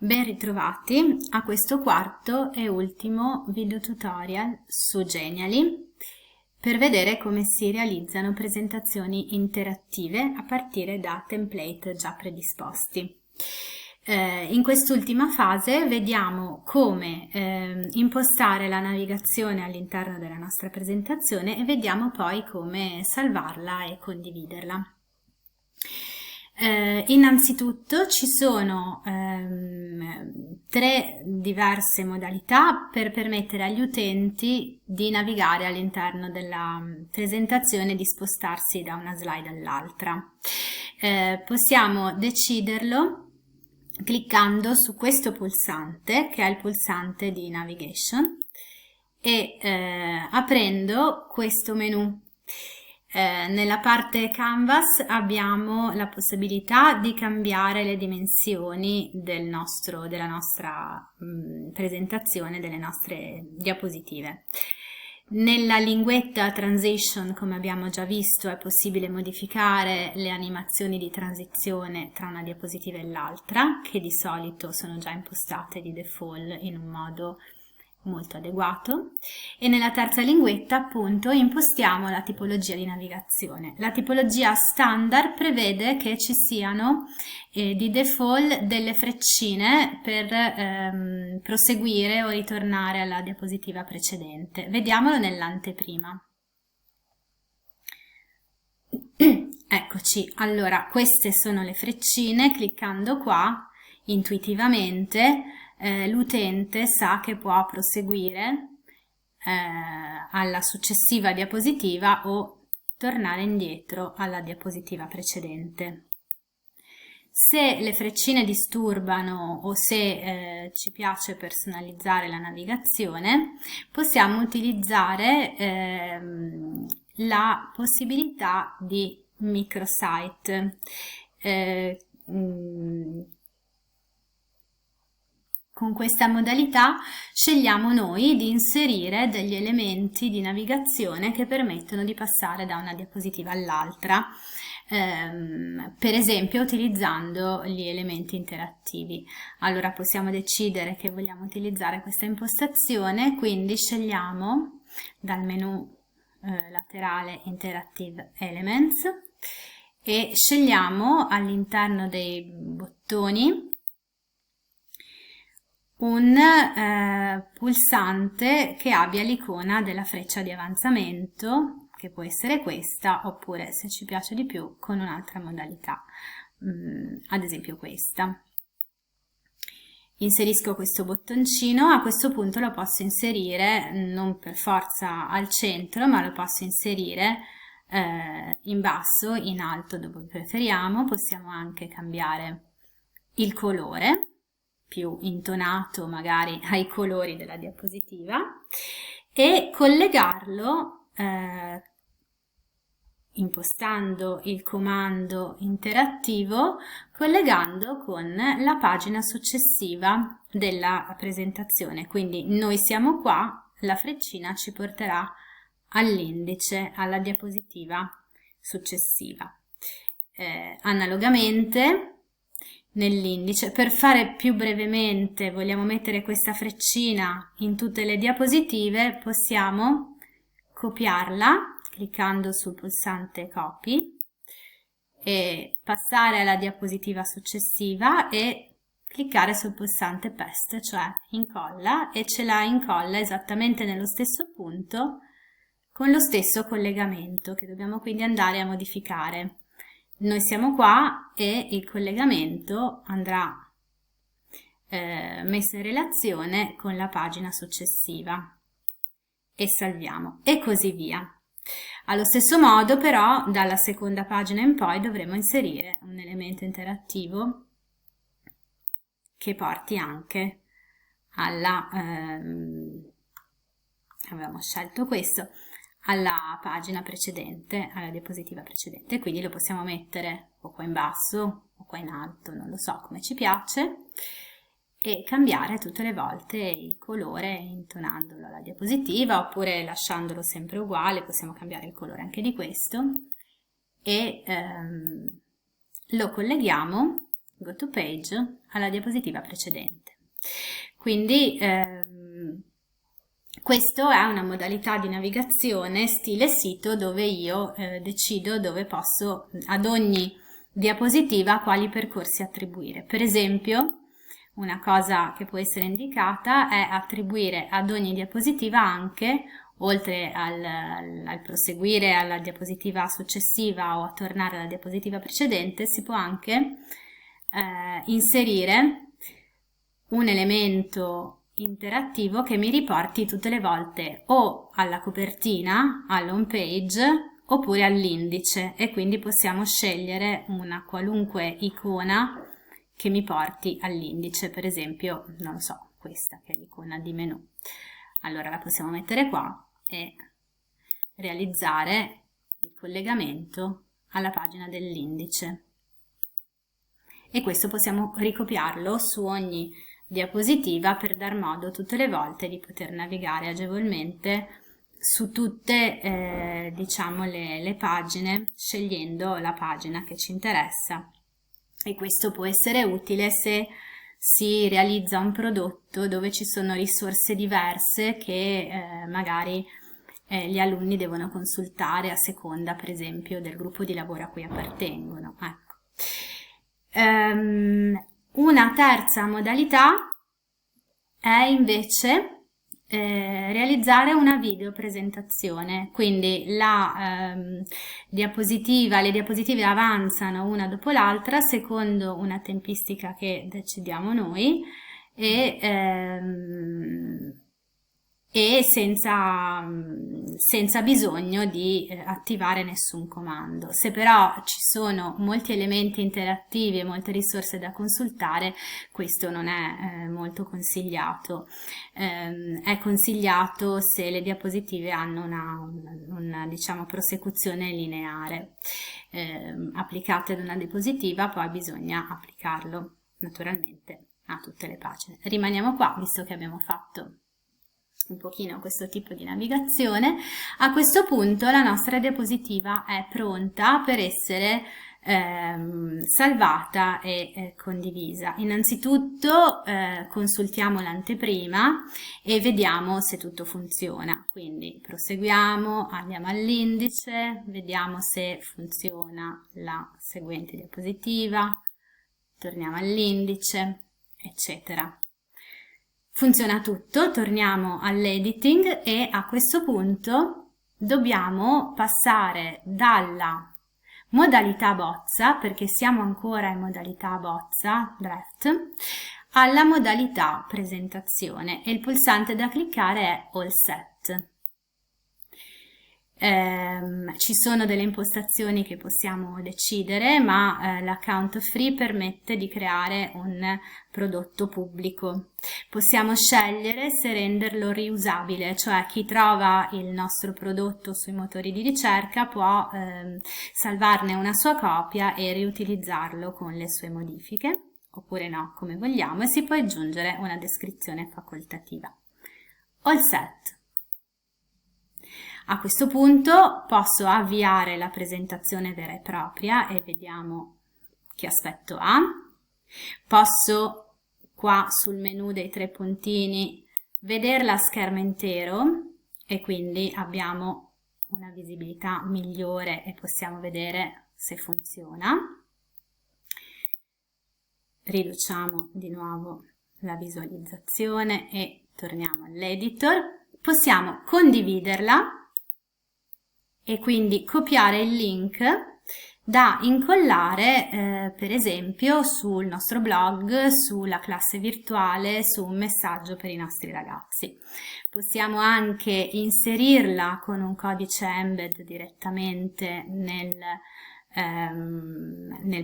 Ben ritrovati a questo quarto e ultimo video tutorial su Genially per vedere come si realizzano presentazioni interattive a partire da template già predisposti. In quest'ultima fase vediamo come impostare la navigazione all'interno della nostra presentazione e vediamo poi come salvarla e condividerla. Innanzitutto ci sono tre diverse modalità per permettere agli utenti di navigare all'interno della presentazione e di spostarsi da una slide all'altra. Possiamo deciderlo cliccando su questo pulsante, che è il pulsante di navigation, e aprendo questo menu. Nella parte Canvas abbiamo la possibilità di cambiare le dimensioni della nostra presentazione, delle nostre diapositive. Nella linguetta Transition, come abbiamo già visto, è possibile modificare le animazioni di transizione tra una diapositiva e l'altra, che di solito sono già impostate di default in un modo molto adeguato, e nella terza linguetta appunto impostiamo la tipologia di navigazione. La tipologia standard prevede che ci siano di default delle freccine per proseguire o ritornare alla diapositiva precedente. Vediamolo nell'anteprima. Eccoci, allora queste sono le freccine. Cliccando qua intuitivamente l'utente sa che può proseguire alla successiva diapositiva o tornare indietro alla diapositiva precedente. Se le freccine disturbano o se ci piace personalizzare la navigazione, possiamo utilizzare la possibilità di microsite. Con questa modalità scegliamo noi di inserire degli elementi di navigazione che permettono di passare da una diapositiva all'altra, per esempio utilizzando gli elementi interattivi. Allora possiamo decidere che vogliamo utilizzare questa impostazione, quindi scegliamo dal menu laterale Interactive Elements e scegliamo all'interno dei bottoni un pulsante che abbia l'icona della freccia di avanzamento, che può essere questa, oppure se ci piace di più con un'altra modalità, ad esempio questa. Inserisco questo bottoncino, a questo punto lo posso inserire non per forza al centro, ma lo posso inserire in basso, in alto, dove preferiamo. Possiamo anche cambiare il colore, più intonato magari ai colori della diapositiva, e collegarlo impostando il comando interattivo, collegando con la pagina successiva della presentazione. Quindi noi siamo qua, la freccina ci porterà all'indice, alla diapositiva successiva. Analogamente nell'indice, per fare più brevemente, vogliamo mettere questa freccina in tutte le diapositive, possiamo copiarla cliccando sul pulsante copy e passare alla diapositiva successiva e cliccare sul pulsante paste, cioè incolla, e ce la incolla esattamente nello stesso punto con lo stesso collegamento che dobbiamo quindi andare a modificare. Noi siamo qua e il collegamento andrà messo in relazione con la pagina successiva e salviamo e così via. Allo stesso modo però dalla seconda pagina in poi dovremo inserire un elemento interattivo che porti anche alla, avevamo scelto questo, alla pagina precedente, alla diapositiva precedente, quindi lo possiamo mettere o qua in basso o qua in alto, non lo so, come ci piace, e cambiare tutte le volte il colore intonandolo alla diapositiva oppure lasciandolo sempre uguale. Possiamo cambiare il colore anche di questo e lo colleghiamo Go to Page alla diapositiva precedente. Quindi questa è una modalità di navigazione stile sito dove io decido dove posso ad ogni diapositiva quali percorsi attribuire. Per esempio, una cosa che può essere indicata è attribuire ad ogni diapositiva anche, oltre al proseguire alla diapositiva successiva o a tornare alla diapositiva precedente, si può anche inserire un elemento interattivo che mi riporti tutte le volte o alla copertina, all'home page, oppure all'indice, e quindi possiamo scegliere una qualunque icona che mi porti all'indice, per esempio, non lo so, questa che è l'icona di menu. Allora la possiamo mettere qua e realizzare il collegamento alla pagina dell'indice. E questo possiamo ricopiarlo su ogni diapositiva per dar modo tutte le volte di poter navigare agevolmente su tutte diciamo le pagine, scegliendo la pagina che ci interessa. E questo può essere utile se si realizza un prodotto dove ci sono risorse diverse che magari gli alunni devono consultare a seconda, per esempio, del gruppo di lavoro a cui appartengono. Ecco. Una terza modalità è invece realizzare una videopresentazione, quindi le diapositive avanzano una dopo l'altra secondo una tempistica che decidiamo noi e senza bisogno di attivare nessun comando. Se però ci sono molti elementi interattivi e molte risorse da consultare, questo non è molto consigliato. È consigliato se le diapositive hanno una diciamo, prosecuzione lineare. Applicate ad una diapositiva, poi bisogna applicarlo naturalmente a tutte le pagine. Rimaniamo qua, visto che abbiamo fatto un pochino questo tipo di navigazione. A questo punto la nostra diapositiva è pronta per essere salvata e condivisa. Innanzitutto consultiamo l'anteprima e vediamo se tutto funziona, quindi proseguiamo, andiamo all'indice, vediamo se funziona la seguente diapositiva, torniamo all'indice, eccetera. Funziona tutto, torniamo all'editing e a questo punto dobbiamo passare dalla modalità bozza, perché siamo ancora in modalità bozza, draft, alla modalità presentazione e il pulsante da cliccare è All Set. Ci sono delle impostazioni che possiamo decidere, ma l'account free permette di creare un prodotto pubblico. Possiamo scegliere se renderlo riusabile, cioè chi trova il nostro prodotto sui motori di ricerca può salvarne una sua copia e riutilizzarlo con le sue modifiche, oppure no, come vogliamo, e si può aggiungere una descrizione facoltativa. All set. A questo punto posso avviare la presentazione vera e propria e vediamo che aspetto ha. Posso qua sul menu dei tre puntini vederla a schermo intero e quindi abbiamo una visibilità migliore e possiamo vedere se funziona. Riduciamo di nuovo la visualizzazione e torniamo all'editor. Possiamo condividerla e quindi copiare il link da incollare per esempio sul nostro blog, sulla classe virtuale, su un messaggio per i nostri ragazzi. Possiamo anche inserirla con un codice embed direttamente nel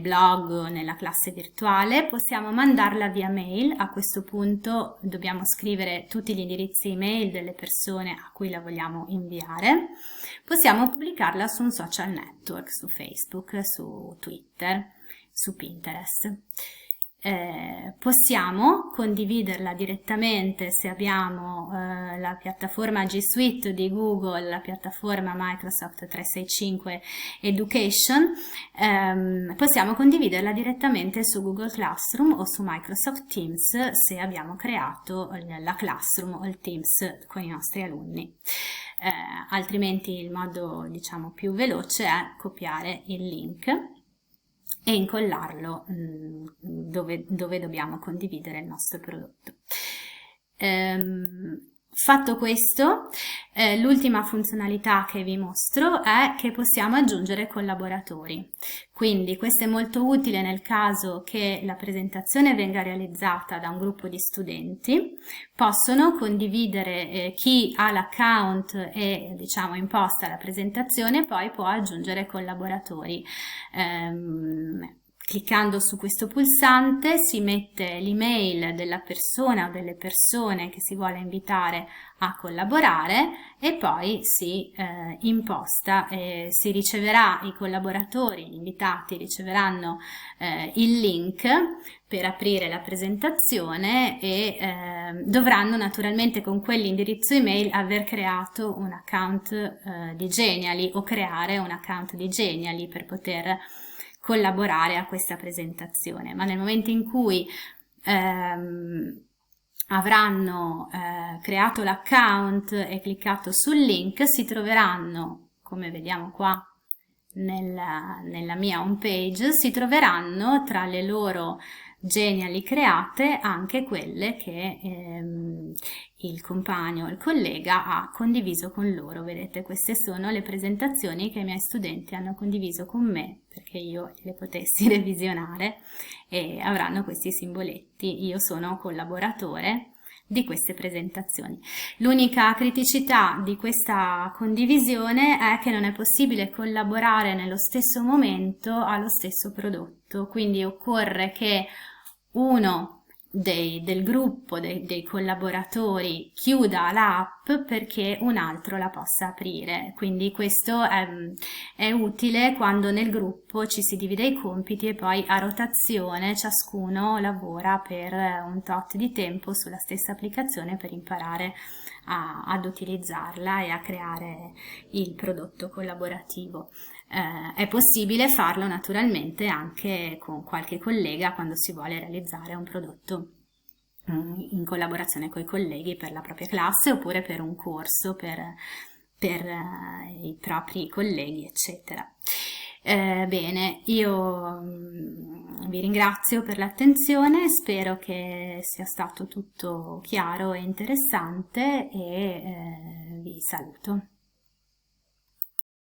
blog o nella classe virtuale. Possiamo mandarla via mail. A questo punto dobbiamo scrivere tutti gli indirizzi email delle persone a cui la vogliamo inviare. Possiamo pubblicarla su un social network, su Facebook, su Twitter, su Pinterest. possiamo condividerla direttamente se abbiamo la piattaforma G Suite di Google, la piattaforma Microsoft 365 Education, possiamo condividerla direttamente su Google Classroom o su Microsoft Teams se abbiamo creato la Classroom o il Teams con i nostri alunni. Altrimenti il modo, diciamo, più veloce è copiare il link e incollarlo dove dobbiamo condividere il nostro prodotto. Fatto questo, l'ultima funzionalità che vi mostro è che possiamo aggiungere collaboratori. Quindi questo è molto utile nel caso che la presentazione venga realizzata da un gruppo di studenti. Possono condividere, chi ha l'account e, diciamo, imposta la presentazione, poi può aggiungere collaboratori. Cliccando su questo pulsante si mette l'email della persona o delle persone che si vuole invitare a collaborare e poi si imposta, si riceverà, i collaboratori, gli invitati riceveranno il link per aprire la presentazione e dovranno naturalmente con quell'indirizzo email aver creato un account di Genially o creare un account di Genially per poter collaborare a questa presentazione. Ma nel momento in cui avranno creato l'account e cliccato sul link, si troveranno, come vediamo qua nella mia home page, si troveranno tra le loro Genially create anche quelle che il compagno o il collega ha condiviso con loro. Vedete, queste sono le presentazioni che i miei studenti hanno condiviso con me perché io le potessi revisionare e avranno questi simboletti. Io sono collaboratore di queste presentazioni. L'unica criticità di questa condivisione è che non è possibile collaborare nello stesso momento allo stesso prodotto, quindi occorre che uno del gruppo dei collaboratori chiuda l'app perché un altro la possa aprire. Quindi questo è utile quando nel gruppo ci si divide i compiti e poi a rotazione ciascuno lavora per un tot di tempo sulla stessa applicazione per imparare ad utilizzarla e a creare il prodotto collaborativo. È possibile farlo naturalmente anche con qualche collega quando si vuole realizzare un prodotto in collaborazione con i colleghi per la propria classe oppure per un corso per i propri colleghi, eccetera. Bene, io vi ringrazio per l'attenzione, spero che sia stato tutto chiaro e interessante e vi saluto.